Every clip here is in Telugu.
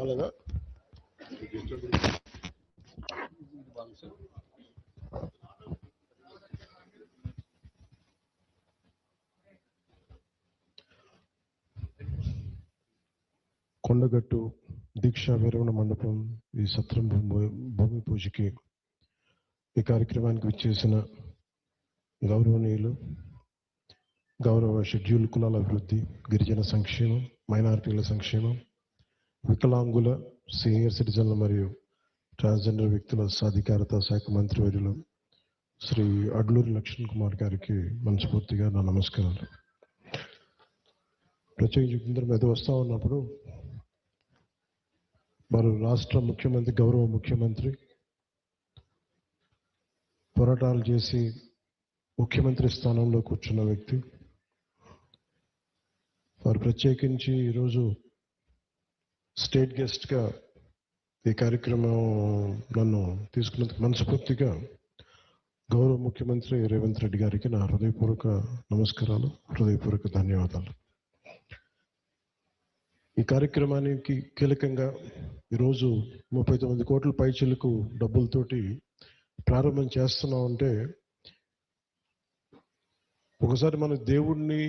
అలాగా కొండగట్టు దీక్షా విరమణ మండపం ఈ సత్రం భూమి పూజకి ఈ కార్యక్రమానికి విచ్చేసిన గౌరవనీయులు గౌరవ షెడ్యూల్ కులాల అభివృద్ధి, గిరిజన సంక్షేమం, మైనారిటీల సంక్షేమం, వికలాంగుల, సీనియర్ సిటిజన్ల మరియు ట్రాన్స్జెండర్ వ్యక్తుల సాధికారత శాఖ మంత్రివర్యులు శ్రీ అడ్లూరి లక్ష్మణ్ కుమార్ గారికి మనస్ఫూర్తిగా నా నమస్కారాలు. ప్రత్యేకించి మీద వస్తూ ఉన్నప్పుడు వారు రాష్ట్ర ముఖ్యమంత్రి, గౌరవ ముఖ్యమంత్రి పోరాటాలు చేసి ముఖ్యమంత్రి స్థానంలో కూర్చున్న వ్యక్తి. వారు ప్రత్యేకించి ఈరోజు స్టేట్ గెస్ట్గా ఈ కార్యక్రమం నన్ను తీసుకున్నందుకు మనస్ఫూర్తిగా గౌరవ ముఖ్యమంత్రి రేవంత్ రెడ్డి గారికి నా హృదయపూర్వక నమస్కారాలు, హృదయపూర్వక ధన్యవాదాలు. ఈ కార్యక్రమానికి కీలకంగా ఈరోజు 39 కోట్ల పైచిలకు డబ్బులతోటి ప్రారంభం చేస్తున్నామంటే ఒకసారి మన దేవుడిని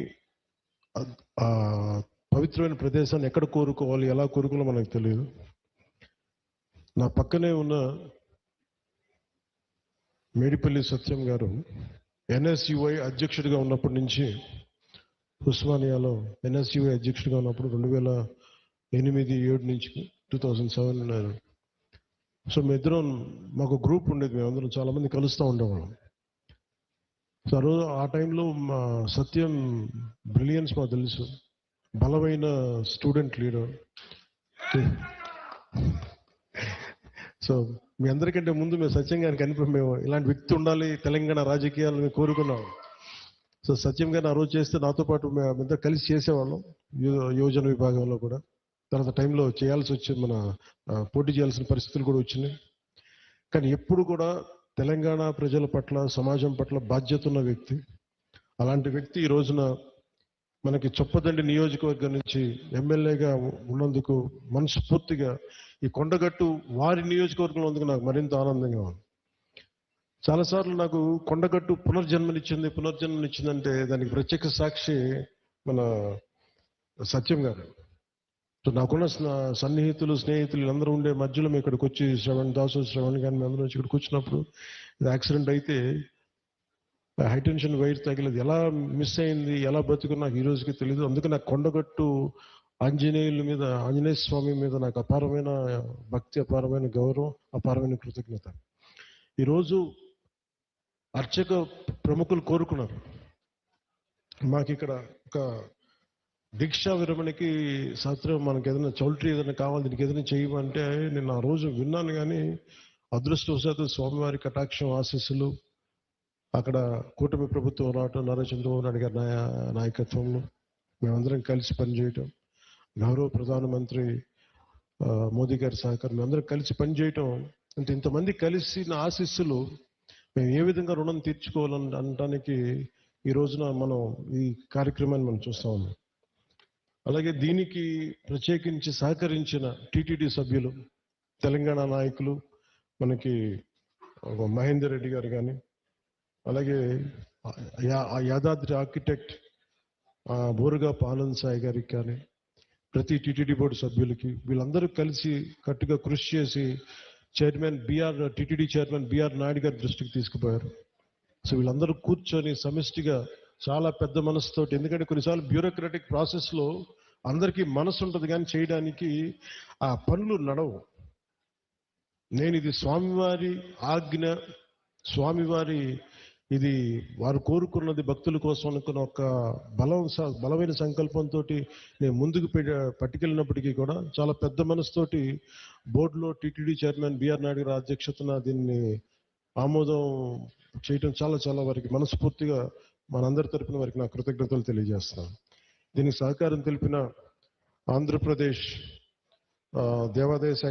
పవిత్రమైన ప్రదేశాన్ని ఎక్కడ కోరుకోవాలి, ఎలా కోరుకోవాలో మనకు తెలియదు. నా పక్కనే ఉన్న మేడిపల్లి సత్యం గారు NSUI అధ్యక్షుడిగా ఉన్నప్పటి నుంచి, ఉస్మానియాలో NSUI అధ్యక్షుడిగా ఉన్నప్పుడు 2008-7 నుంచి 2007. సో మేమిద్దరం, మాకు గ్రూప్ ఉండేది, మేమందరం చాలామంది కలుస్తూ ఉండేవాళ్ళం. సో ఆ టైంలో మా సత్యం బ్రిలియన్స్ మాకు తెలుసు, బలమైన స్టూడెంట్ లీడర్. సో మీ అందరికంటే ముందు మేము సత్యం గారికి కనిపి మేము ఇలాంటి వ్యక్తి ఉండాలి తెలంగాణ రాజకీయాలు మేము కోరుకున్నాం. సో సత్యం గారిని ఆ రోజు చేస్తే నాతో పాటు మేమంతా కలిసి చేసేవాళ్ళం యోజన విభాగంలో కూడా. తర్వాత టైంలో చేయాల్సి వచ్చింది, మన పోటీ చేయాల్సిన పరిస్థితులు కూడా వచ్చినాయి. కానీ ఎప్పుడు కూడా తెలంగాణ ప్రజల పట్ల, సమాజం పట్ల బాధ్యత ఉన్న వ్యక్తి. అలాంటి వ్యక్తి ఈ రోజున మనకి చొప్పదండి నియోజకవర్గం నుంచి ఎమ్మెల్యేగా ఉన్నందుకు మనస్ఫూర్తిగా ఈ కొండగట్టు వారి నియోజకవర్గంలో ఉన్నందుకు నాకు మరింత ఆనందంగా ఉంది. చాలాసార్లు నాకు కొండగట్టు పునర్జన్మనిచ్చిందంటే దానికి ప్రత్యక్ష సాక్షి మన సత్యం గారు. సో నాకున్న సన్నిహితులు, స్నేహితులు వీళ్ళందరూ ఉండే మధ్యలో మేము ఇక్కడికి వచ్చి శ్రవణ్ కానీ మేమందరం వచ్చి ఇక్కడికి వచ్చినప్పుడు యాక్సిడెంట్ అయితే హైటెన్షన్ వైర్ తగిలేదు, ఎలా మిస్ అయింది, ఎలా బతుకుని నాకు ఈ రోజుకి తెలియదు. అందుకే నాకు కొండగట్టు ఆంజనేయ స్వామి మీద నాకు అపారమైన భక్తి, అపారమైన గౌరవం, అపారమైన కృతజ్ఞత. ఈరోజు అర్చక ప్రముఖులు కోరుకున్నారు మాకు ఇక్కడ ఒక దీక్షా విరమణకి సత్రం, మనకి ఏదైనా చౌల్ట్రీ ఏదైనా కావాలి, దీనికి ఏదైనా చేయమంటే నేను ఆ రోజు విన్నాను. కానీ అదృష్టవశాత్తు స్వామివారి కటాక్షం, ఆశీస్సులు, అక్కడ కూటమి ప్రభుత్వం రావటం, నారా చంద్రబాబు నాయుడు గారి నాయకత్వంలో మేమందరం కలిసి పనిచేయటం, గౌరవ ప్రధానమంత్రి మోదీ గారి సహకారం, మేమందరం కలిసి పనిచేయటం, అంటే ఇంతమంది కలిసి నా ఆశీస్సులు మేము ఏ విధంగా రుణం తీర్చుకోవాలని అనడానికి ఈ రోజున మనం ఈ కార్యక్రమాన్ని మనం చూస్తా ఉన్నాం. అలాగే దీనికి ప్రత్యేకించి సహకరించిన టీటీడీ సభ్యులు, తెలంగాణ నాయకులు, మనకి మహేందర్ రెడ్డి గారు కానీ, అలాగే యాదాద్రి ఆర్కిటెక్ట్ బోరుగా ఆనంద్ సాయి గారికి కానీ, ప్రతి టీటీడీ బోర్డు సభ్యులకి, వీళ్ళందరూ కలిసి కట్టుగా కృషి చేసి టీటీడీ చైర్మన్ బిఆర్ నాయుడు గారి దృష్టికి తీసుకుపోయారు. సో వీళ్ళందరూ కూర్చొని సమిష్టిగా చాలా పెద్ద మనసుతోటి, ఎందుకంటే కొన్నిసార్లు బ్యూరోక్రాటిక్ ప్రాసెస్లో అందరికీ మనసు ఉంటుంది కానీ చేయడానికి ఆ పనులు నడవు. నేను ఇది స్వామివారి ఆజ్ఞ, స్వామివారి ఇది వారు కోరుకున్నది భక్తుల కోసం అనుకున్న ఒక బలమైన సంకల్పంతో నేను ముందుకు పట్టుకెళ్ళినప్పటికీ కూడా చాలా పెద్ద మనసుతోటి బోర్డులో టీటీడీ చైర్మన్ బిఆర్ నాయుడు గారి అధ్యక్షతన దీన్ని ఆమోదం చేయటం చాలా వారికి మనస్ఫూర్తిగా మనందరి తరపున వారికి నా కృతజ్ఞతలు తెలియజేస్తున్నాను. దీనికి సహకారం తెలిపిన ఆంధ్రప్రదేశ్ దేవాదాయ శాఖ